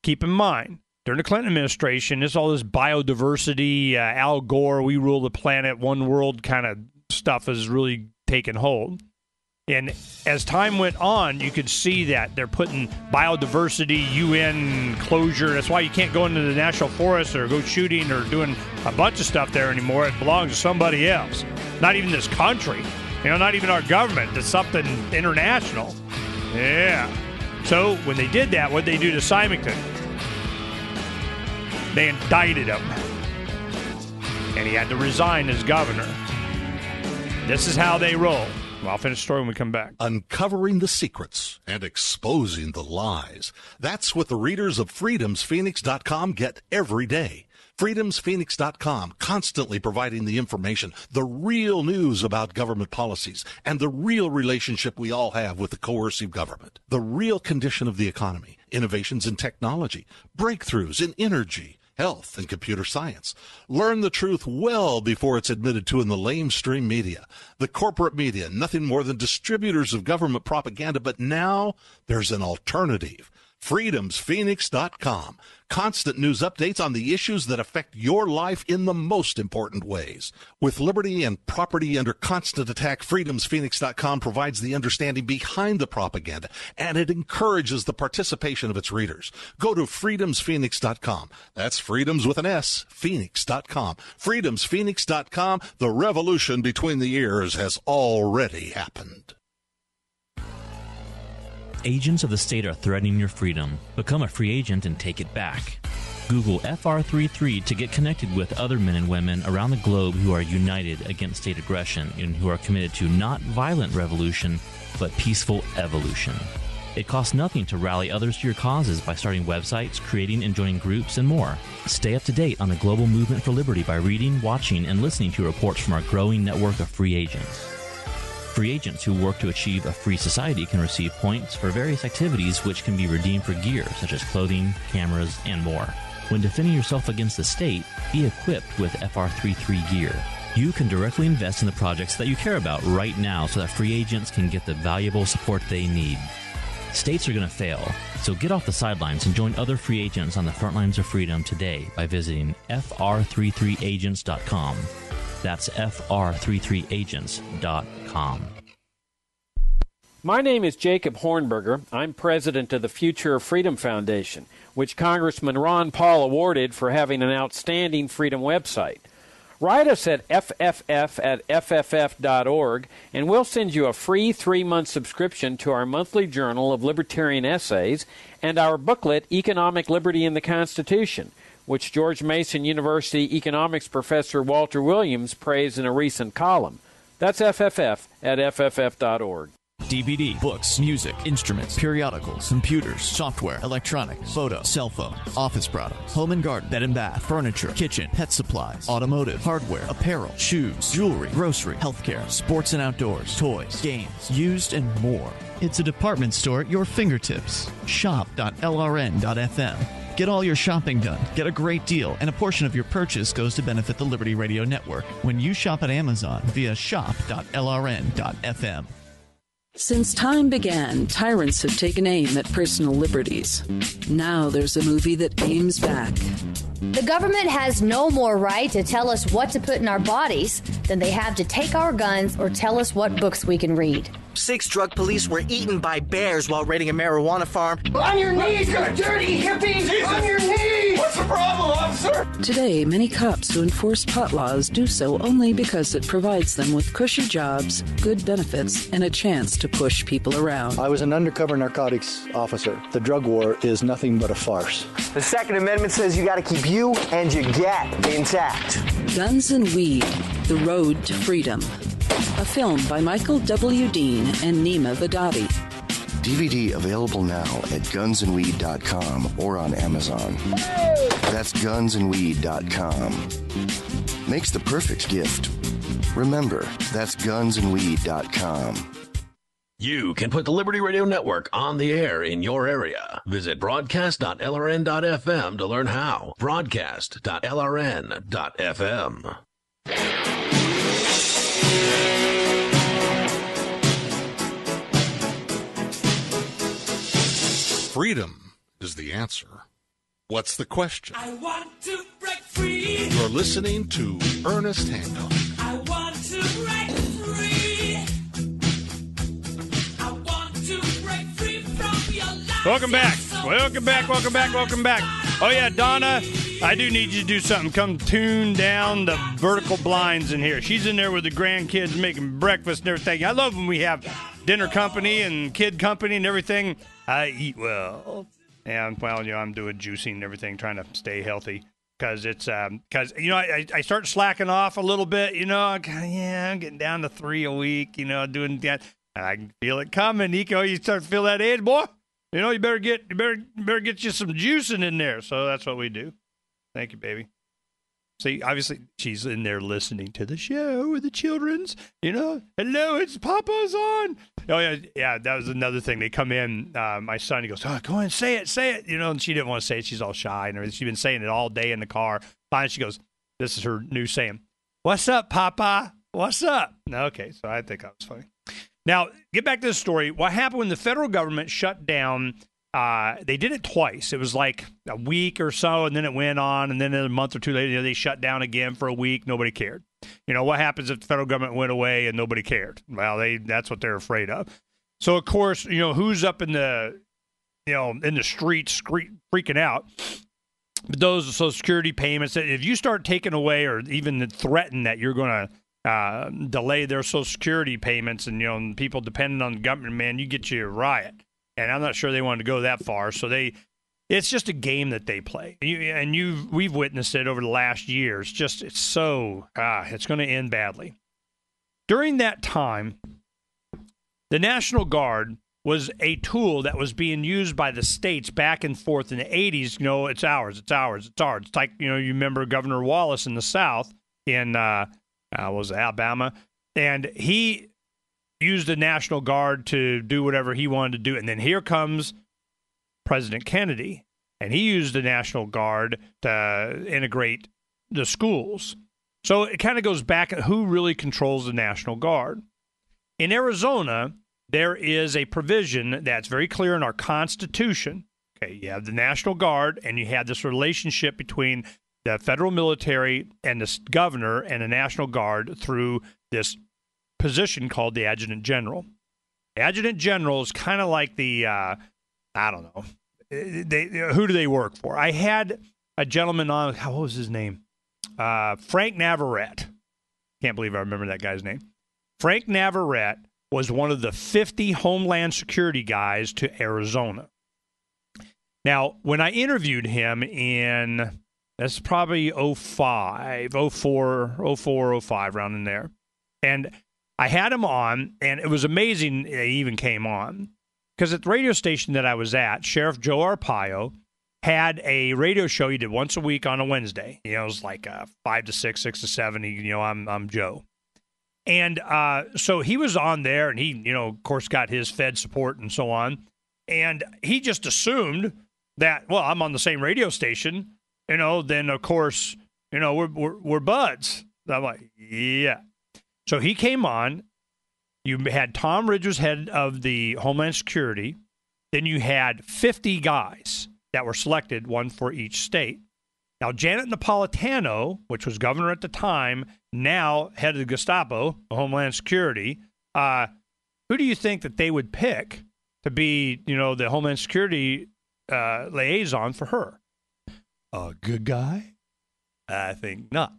Keep in mind, during the Clinton administration, there's all this biodiversity, Al Gore, we rule the planet, one world kind of stuff has really taken hold. And as time went on, you could see that they're putting biodiversity, UN closure. That's why you can't go into the national forest or go shooting or doing a bunch of stuff there anymore. It belongs to somebody else. Not even this country. Not even our government. It's something international. Yeah. So when they did that, what did they do to Symington? They indicted him. And he had to resign as governor. This is how they roll. Well, I'll finish the story when we come back. Uncovering the secrets and exposing the lies. That's what the readers of freedomsphoenix.com get every day. freedomsphoenix.com, constantly providing the information, the real news about government policies, and the real relationship we all have with the coercive government. The real condition of the economy, innovations in technology, breakthroughs in energy, health, and computer science. Learn the truth well before it's admitted to in the lamestream media. The corporate media, nothing more than distributors of government propaganda, but now there's an alternative. freedomsphoenix.com. Constant news updates on the issues that affect your life in the most important ways. With liberty and property under constant attack, freedomsphoenix.com provides the understanding behind the propaganda, and it encourages the participation of its readers. Go to freedomsphoenix.com. That's freedoms with an S, phoenix.com. freedomsphoenix.com. The revolution between the ears has already happened. Agents of the state are threatening your freedom. Become a free agent and take it back. Google FR33 to get connected with other men and women around the globe who are united against state aggression and who are committed to not violent revolution, but peaceful evolution. It costs nothing to rally others to your causes by starting websites, creating and joining groups, and more. Stay up to date on the global movement for liberty by reading, watching, and listening to reports from our growing network of free agents. Free agents who work to achieve a free society can receive points for various activities which can be redeemed for gear, such as clothing, cameras, and more. When defending yourself against the state, be equipped with FR33 gear. You can directly invest in the projects that you care about right now so that free agents can get the valuable support they need. States are going to fail, so get off the sidelines and join other free agents on the front lines of freedom today by visiting fr33agents.com. That's fr33agents.com. My name is Jacob Hornberger. I'm president of the Future of Freedom Foundation, which Congressman Ron Paul awarded for having an outstanding freedom website. Write us at fff@fff.org, and we'll send you a free 3-month subscription to our monthly journal of libertarian essays and our booklet, Economic Liberty in the Constitution, which George Mason University economics professor Walter Williams praised in a recent column. That's fff@fff.org. DVD, books, music, instruments, periodicals, computers, software, electronics, photo, cell phones, office products, home and garden, bed and bath, furniture, kitchen, pet supplies, automotive, hardware, apparel, shoes, jewelry, grocery, healthcare, sports and outdoors, toys, games, used, and more. It's a department store at your fingertips. Shop.lrn.fm. Get all your shopping done, get a great deal, and a portion of your purchase goes to benefit the Liberty Radio Network when you shop at Amazon via shop.lrn.fm. Since time began, tyrants have taken aim at personal liberties. Now there's a movie that aims back. The government has no more right to tell us what to put in our bodies than they have to take our guns or tell us what books we can read. 6 drug police were eaten by bears while raiding a marijuana farm. On your knees, you dirty hippie! Jesus. On your knees! What's the problem, officer? Today, many cops who enforce pot laws do so only because it provides them with cushy jobs, good benefits, and a chance to push people around. I was an undercover narcotics officer. The drug war is nothing but a farce. The Second Amendment says you got to keep you and your get intact. Guns and Weed, The Road to Freedom. A film by Michael W. Dean and Nima Vadati. DVD available now at gunsandweed.com or on Amazon. That's gunsandweed.com. Makes the perfect gift. Remember, that's gunsandweed.com. You can put the Liberty Radio Network on the air in your area. Visit broadcast.lrn.fm to learn how. Broadcast.lrn.fm. Freedom is the answer. What's the question? I want to break free. You're listening to Ernest Hancock. I want to break free. I want to break free from your life. Welcome back. Welcome back. Welcome back. Welcome back. Oh, yeah, Donna, I do need you to do something. Come tune down the vertical blinds in here. She's in there with the grandkids making breakfast and everything. I love when we have dinner company and kid company and everything. I eat well. And, well, you know, I'm doing juicing and everything, trying to stay healthy. Because it's, you know, I start slacking off a little bit, you know. I'm getting down to 3 a week, you know, doing that. And I can feel it coming, Nico. You start to feel that age, boy. You know, you better get you some juicing in there. So that's what we do. Thank you, baby. See, obviously, she's in there listening to the show with the children's, you know. Hello, it's Papa's on. Oh, yeah, that was another thing. They come in, my son, he goes, oh, go ahead, say it, you know, and she didn't want to say it. She's all shy and everything. She's been saying it all day in the car. Finally, she goes, this is her new saying, what's up, Papa? What's up? Okay, so I think that was funny. Now, get back to the story. What happened when the federal government shut down? They did it twice. It was like a week or so, and then it went on, and then a month or two later, they shut down again for a week. Nobody cared. You know, what happens if the federal government went away and nobody cared? Well, that's what they're afraid of. So, of course, you know, who's up in the streets freaking out? Those Social Security payments, if you start taking away or even threaten that you're going to delay their Social Security payments and, you know, people depending on the government, man, you get you a riot. And I'm not sure they wanted to go that far. So it's just a game that they play. We've witnessed it over the last year. It's going to end badly. During that time, the National Guard was a tool that was being used by the states back and forth in the 80s. You know, it's ours. It's like, you know, you remember Governor Wallace in the South in, Alabama. And he used the National Guard to do whatever he wanted to do. And then here comes President Kennedy, and he used the National Guard to integrate the schools. So it kind of goes back at who really controls the National Guard. In Arizona, there is a provision that's very clear in our Constitution. Okay, you have the National Guard, and you have this relationship between the federal military and the governor and the National Guard through this position called the Adjutant General. The Adjutant General is kind of like the, I don't know, who do they work for? I had a gentleman on, what was his name? Frank Navarrete. Can't believe I remember that guy's name. Frank Navarrete was one of the 50 Homeland Security guys to Arizona. Now, when I interviewed him in, that's probably 04, 05, around in there. And I had him on, and it was amazing he even came on. Because at the radio station that I was at, Sheriff Joe Arpaio had a radio show he did once a week on a Wednesday. You know, it was like 5 to 6, 6 to 7. I'm Joe. And so he was on there, and he, of course, got his Fed support and so on. And he just assumed that, well, I'm on the same radio station, then, of course, we're buds. I'm like, yeah. So he came on. You had Tom Ridge was head of the Homeland Security. Then you had 50 guys that were selected, one for each state. Now, Janet Napolitano, which was governor at the time, now head of the Gestapo, Homeland Security, who do you think that they would pick to be, the Homeland Security liaison for her? A good guy? I think not.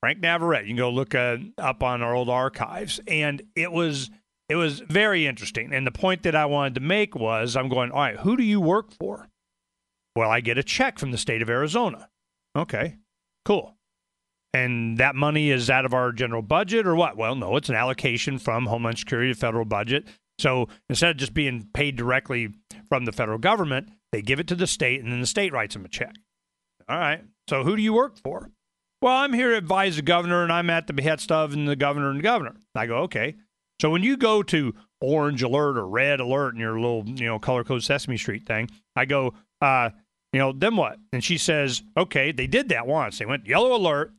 Frank Navarrete. You can go look up on our old archives. And it was very interesting. And the point that I wanted to make was, I'm going, all right, who do you work for? Well, I get a check from the state of Arizona. Okay, cool. And that money is out of our general budget or what? Well, no, it's an allocation from Homeland Security to federal budget. So instead of just being paid directly from the federal government, they give it to the state, and then the state writes them a check. All right, so who do you work for? Well, I'm here to advise the governor, and I'm at the behest of the governor and the governor. I go, okay. So when you go to orange alert or red alert in your little, color code Sesame Street thing, I go, then what? And she says, okay, they did that once. They went yellow alert,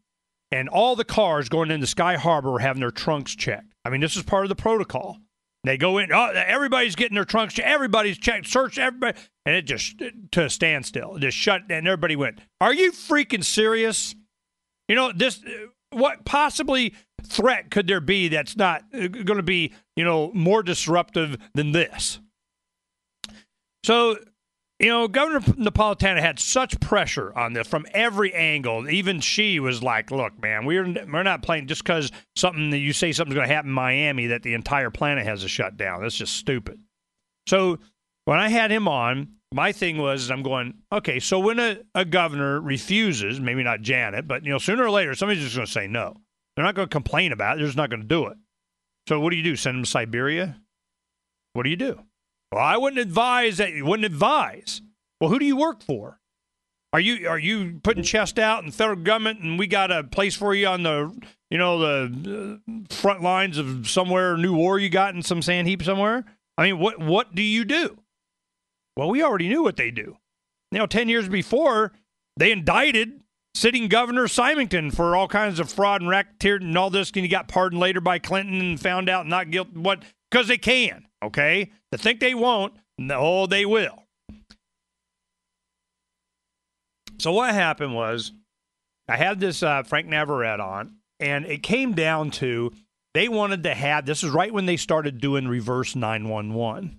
and all the cars going into Sky Harbor were having their trunks checked. I mean, this is part of the protocol. They go in, everybody's getting their trunks checked, everybody's checked, searched, everybody, and it just, to a standstill, it just shut, and everybody went, are you freaking serious? What possibly threat could there be that's not going to be, more disruptive than this? So, Governor Napolitano had such pressure on this from every angle. Even she was like, look, man, we're not playing just because you say something's going to happen in Miami that the entire planet has to shut down. That's just stupid. So when I had him on, my thing was, I'm going, okay, so when a governor refuses, maybe not Janet, but, sooner or later, somebody's just going to say no. They're not going to complain about it. They're just not going to do it. So what do you do? Send them to Siberia? What do you do? Well, I wouldn't advise that. You wouldn't advise. Well, who do you work for? Are you putting chest out in the federal government, and we got a place for you on the the front lines of somewhere, new war you got in some sand heap somewhere? I mean, what do you do? Well, we already knew what they do. 10 years before, they indicted sitting Governor Symington for all kinds of fraud and racketeering and all this, and he got pardoned later by Clinton and found out not guilty. What? Because they can. Okay? They think they won't. No, they will. So what happened was I had this Frank Navarrete on, and it came down to they wanted to have, this is right when they started doing reverse 911.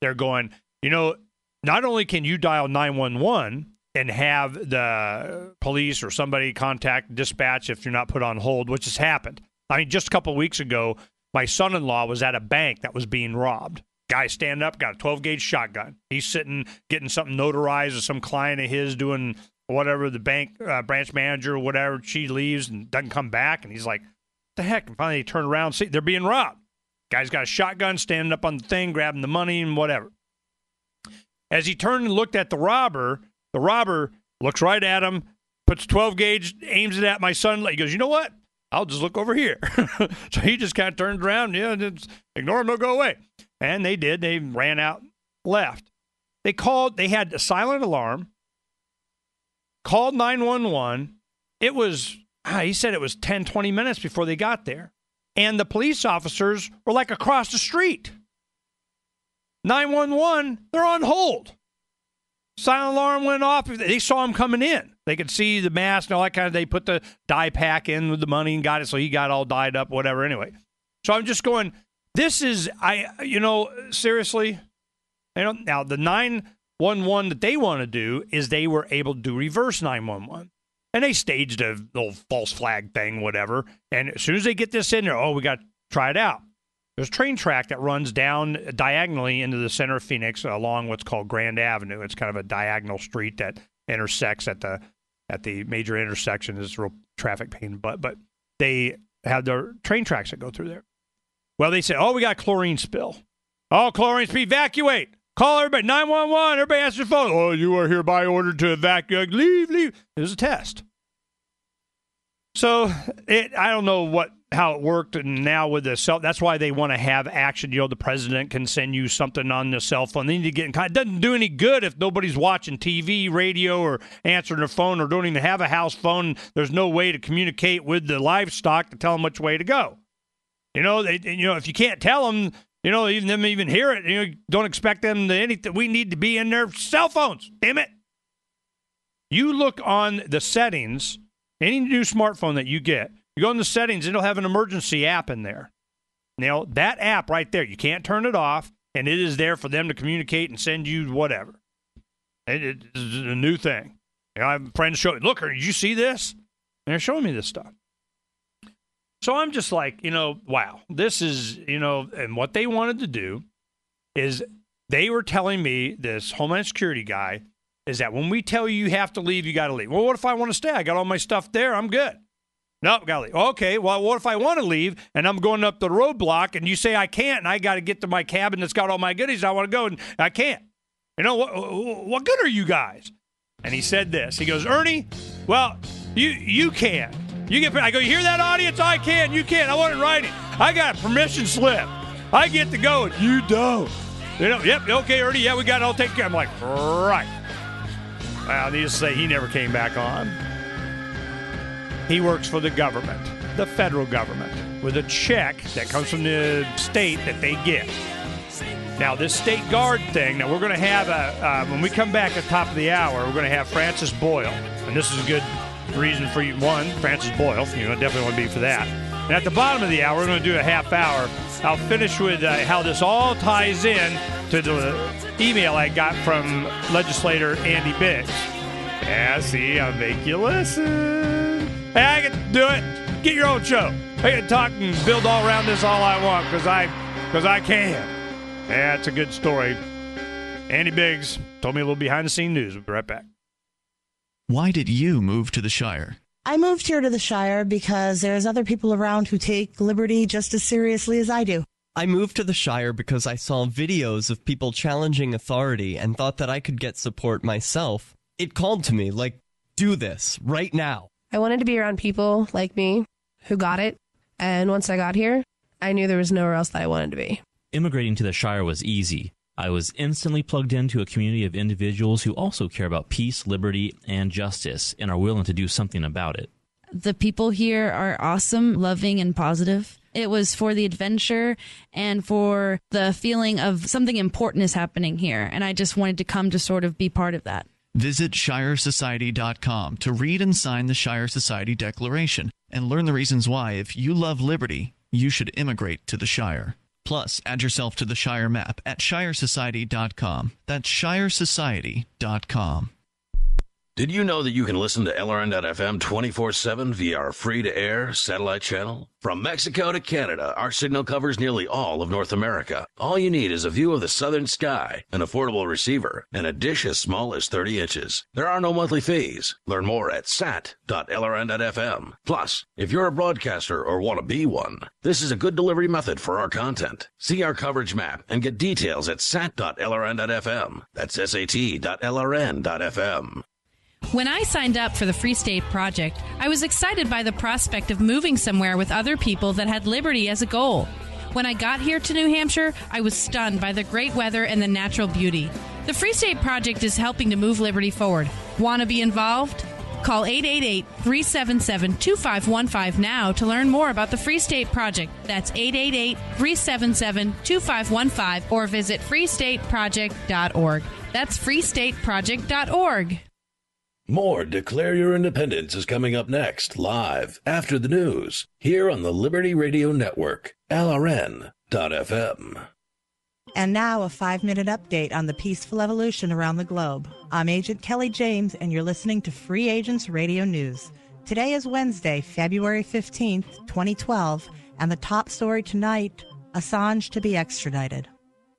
They're going, not only can you dial 911 and have the police or somebody contact dispatch if you're not put on hold, which has happened. I mean, just a couple of weeks ago, my son-in-law was at a bank that was being robbed. Guy stand up, got a 12-gauge shotgun. He's sitting, getting something notarized with some client of his doing whatever, the bank branch manager or whatever. She leaves and doesn't come back, and he's like, what the heck? And finally, they turn around, see, they're being robbed. Guy's got a shotgun, standing up on the thing, grabbing the money and whatever. As he turned and looked at the robber looks right at him, puts 12-gauge, aims it at my son. He goes, you know what? I'll just look over here. So he just kind of turned around, just ignore him, they'll go away. And they did. They ran out, left. They had a silent alarm, called 911. It was, he said it was 10, 20 minutes before they got there. And the police officers were like across the street. 911, they're on hold. Silent alarm went off. They saw him coming in. They could see the mask and all that kind of. They put the dye pack in with the money and got it, so he got all dyed up, whatever. Anyway, so I'm just going. This is seriously. Now the 911 that they want to do is they were able to do reverse 911, and they staged a little false flag thing, whatever. And as soon as they get this in there, we got to try it out. There's a train track that runs down diagonally into the center of Phoenix along what's called Grand Avenue. It's kind of a diagonal street that intersects at the major intersection. Is real traffic pain, but they have their train tracks that go through there. Well, they say, we got a chlorine spill. Chlorine spill, evacuate. Call everybody, 911. Everybody answer the phone. You are hereby ordered to evacuate. Leave. It was a test. So I don't know how it worked, and now with the cell, that's why they want to have action. The president can send you something on the cell phone. They need to get in contact. It doesn't do any good if nobody's watching TV, radio, or answering their phone, or don't even have a house phone. There's no way to communicate with the livestock to tell them which way to go. If you can't tell them, even them even hear it, don't expect them to anything. We need to be in their cell phones. Damn it. You look on the settings, any new smartphone that you get, you go in the settings, it'll have an emergency app in there. Now, that app right there, you can't turn it off, and it is there for them to communicate and send you whatever. It is a new thing. I have friends show me, look, did you see this? And they're showing me this stuff. So I'm just like, wow, this is, and what they wanted to do is they were telling me, this Homeland Security guy, is that when we tell you have to leave, you got to leave. Well, what if I want to stay? I got all my stuff there. I'm good. Nope, got to leave. Okay, well, what if I want to leave and I'm going up the roadblock and you say I can't and I got to get to my cabin that's got all my goodies, I want to go and I can't. What good are you guys? And he said this. He goes, Ernie, well, you can. I go, you hear that, audience? I can. You can't. I want it in writing. I got a permission slip. I get to go and you don't. Yep, okay, Ernie, yeah, we got it all taken care of. I'm like, right. Well, needless to say, he never came back on. He works for the government, the federal government, with a check that comes from the state that they get. Now, this state guard thing, now we're going to have, when we come back at the top of the hour, we're going to have Francis Boyle. And this is a good reason for you. One, Francis Boyle, definitely want to be for that. And at the bottom of the hour, we're going to do a half hour. I'll finish with how this all ties in to the email I got from legislator Andy Biggs. Yeah, see, I'll make you listen. Hey, I can do it. Get your own show. I can talk and build all around this all I want because I can. Yeah, it's a good story. Andy Biggs told me a little behind-the-scenes news. We'll be right back. Why did you move to the Shire? I moved here to the Shire because there's other people around who take liberty just as seriously as I do. I moved to the Shire because I saw videos of people challenging authority and thought that I could get support myself. It called to me, like, do this right now. I wanted to be around people like me who got it. And once I got here, I knew there was nowhere else that I wanted to be. Immigrating to the Shire was easy. I was instantly plugged into a community of individuals who also care about peace, liberty, and justice and are willing to do something about it. The people here are awesome, loving, and positive. It was for the adventure and for the feeling of something important is happening here. And I just wanted to come to sort of be part of that. Visit ShireSociety.com to read and sign the Shire Society Declaration and learn the reasons why, if you love liberty, you should immigrate to the Shire. Plus, add yourself to the Shire map at ShireSociety.com. That's ShireSociety.com. Did you know that you can listen to LRN.FM 24/7 via our free-to-air satellite channel? From Mexico to Canada, our signal covers nearly all of North America. All you need is a view of the southern sky, an affordable receiver, and a dish as small as 30 inches. There are no monthly fees. Learn more at sat.lrn.fm. Plus, if you're a broadcaster or want to be one, this is a good delivery method for our content. See our coverage map and get details at sat.lrn.fm. That's sat.lrn.fm. When I signed up for the Free State Project, I was excited by the prospect of moving somewhere with other people that had liberty as a goal. When I got here to New Hampshire, I was stunned by the great weather and the natural beauty. The Free State Project is helping to move liberty forward. Want to be involved? Call 888-377-2515 now to learn more about the Free State Project. That's 888-377-2515 or visit freestateproject.org. That's freestateproject.org. More Declare Your Independence is coming up next, live after the news, here on the Liberty Radio Network, LRN.FM. And now a 5-minute update on the peaceful evolution around the globe. I'm Agent Kelly James, and you're listening to Free Agents Radio News. Today is Wednesday, February 15th, 2012, and the top story tonight, Assange to be extradited.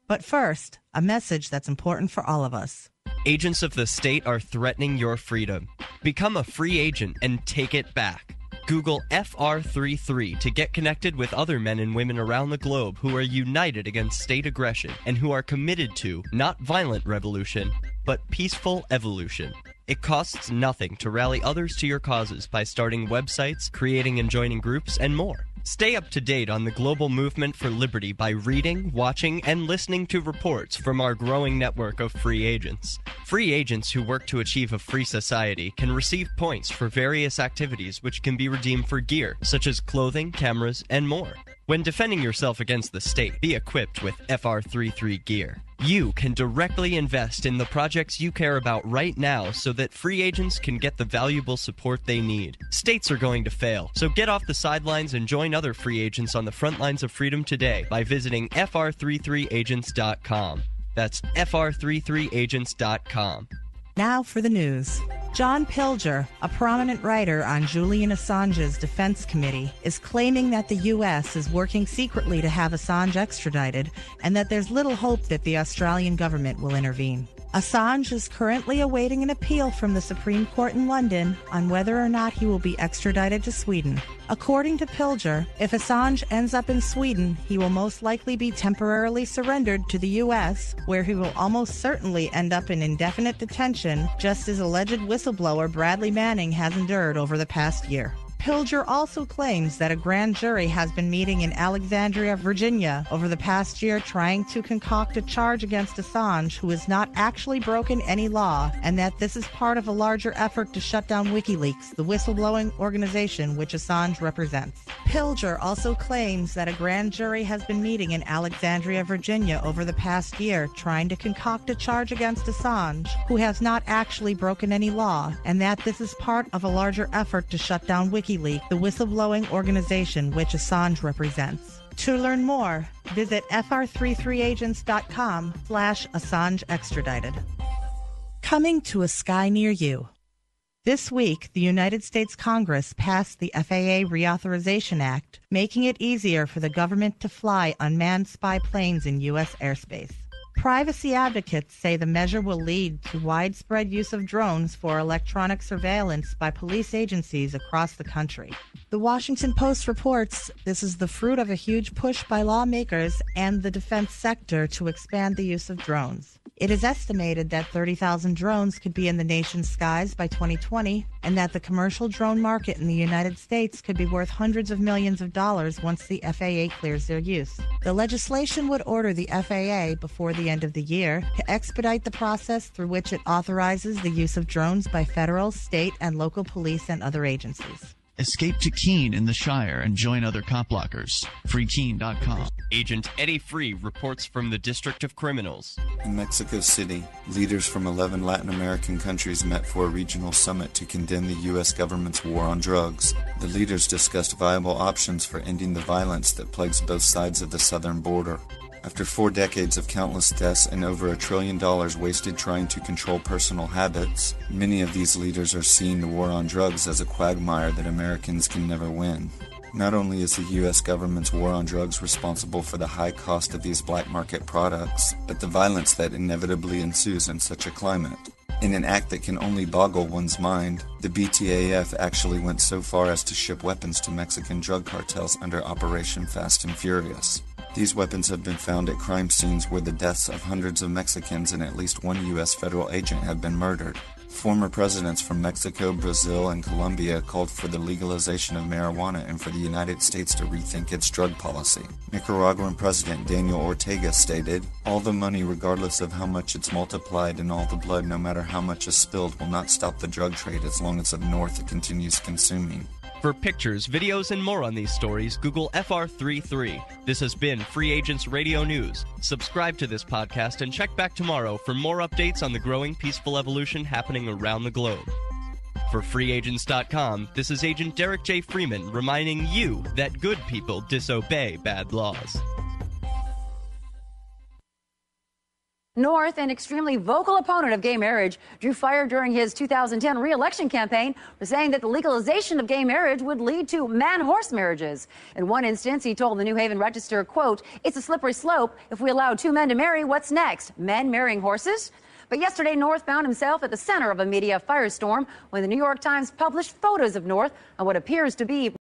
But first, a message that's important for all of us. Agents of the state are threatening your freedom. Become a free agent and take it back. Google FR33 to get connected with other men and women around the globe who are united against state aggression and who are committed to not violent revolution, but peaceful evolution. It costs nothing to rally others to your causes by starting websites, creating and joining groups, and more. Stay up to date on the global movement for liberty by reading, watching, and listening to reports from our growing network of free agents. Free agents who work to achieve a free society can receive points for various activities which can be redeemed for gear, such as clothing, cameras, and more. When defending yourself against the state, be equipped with FR33 gear. You can directly invest in the projects you care about right now so that free agents can get the valuable support they need. States are going to fail, so get off the sidelines and join other free agents on the front lines of freedom today by visiting fr33agents.com. That's fr33agents.com. Now for the news. John Pilger, a prominent writer on Julian Assange's defense committee, is claiming that the U.S. is working secretly to have Assange extradited and that there's little hope that the Australian government will intervene. Assange is currently awaiting an appeal from the Supreme Court in London on whether or not he will be extradited to Sweden. According to Pilger, if Assange ends up in Sweden, he will most likely be temporarily surrendered to the U.S., where he will almost certainly end up in indefinite detention, just as alleged whistleblower Bradley Manning has endured over the past year. Pilger also claims that a grand jury has been meeting in Alexandria, Virginia, over the past year trying to concoct a charge against Assange, who has not actually broken any law, and that this is part of a larger effort to shut down WikiLeaks, the whistleblowing organization which Assange represents. Pilger also claims that a grand jury has been meeting in Alexandria, Virginia, over the past year trying to concoct a charge against Assange, who has not actually broken any law, and that this is part of a larger effort to shut down WikiLeaks, the whistleblowing organization which Assange represents. To learn more, visit fr33agents.com/Assange extradited. Coming to a sky near you. This week, the United States Congress passed the FAA Reauthorization Act, making it easier for the government to fly unmanned spy planes in U.S. airspace. Privacy advocates say the measure will lead to widespread use of drones for electronic surveillance by police agencies across the country. The Washington Post reports this is the fruit of a huge push by lawmakers and the defense sector to expand the use of drones. It is estimated that 30,000 drones could be in the nation's skies by 2020, and that the commercial drone market in the United States could be worth hundreds of millions of dollars once the FAA clears their use. The legislation would order the FAA, before the end of the year, to expedite the process through which it authorizes the use of drones by federal, state, and local police and other agencies. Escape to Keene in the Shire and join other cop blockers. FreeKeene.com. Agent Eddie Free reports from the District of Criminals. In Mexico City, leaders from 11 Latin American countries met for a regional summit to condemn the U.S. government's war on drugs. The leaders discussed viable options for ending the violence that plagues both sides of the southern border. After 4 decades of countless deaths and over $1 trillion wasted trying to control personal habits, many of these leaders are seeing the war on drugs as a quagmire that Americans can never win. Not only is the U.S. government's war on drugs responsible for the high cost of these black market products, but the violence that inevitably ensues in such a climate. In an act that can only boggle one's mind, the BTAF actually went so far as to ship weapons to Mexican drug cartels under Operation Fast and Furious. These weapons have been found at crime scenes where the deaths of hundreds of Mexicans and at least one U.S. federal agent have been murdered. Former presidents from Mexico, Brazil, and Colombia called for the legalization of marijuana and for the United States to rethink its drug policy. Nicaraguan President Daniel Ortega stated, "All the money, regardless of how much it's multiplied, and all the blood, no matter how much is spilled, will not stop the drug trade as long as the North continues consuming." For pictures, videos, and more on these stories, Google FR33. This has been Free Agents Radio News. Subscribe to this podcast and check back tomorrow for more updates on the growing peaceful evolution happening around the globe. For FreeAgents.com, this is Agent Derek J. Freeman reminding you that good people disobey bad laws. North, an extremely vocal opponent of gay marriage, drew fire during his 2010 re-election campaign for saying that the legalization of gay marriage would lead to man-horse marriages. In one instance, he told the New Haven Register, quote, "It's a slippery slope. If we allow 2 men to marry, what's next? Men marrying horses?" But yesterday, North found himself at the center of a media firestorm when the New York Times published photos of North on what appears to be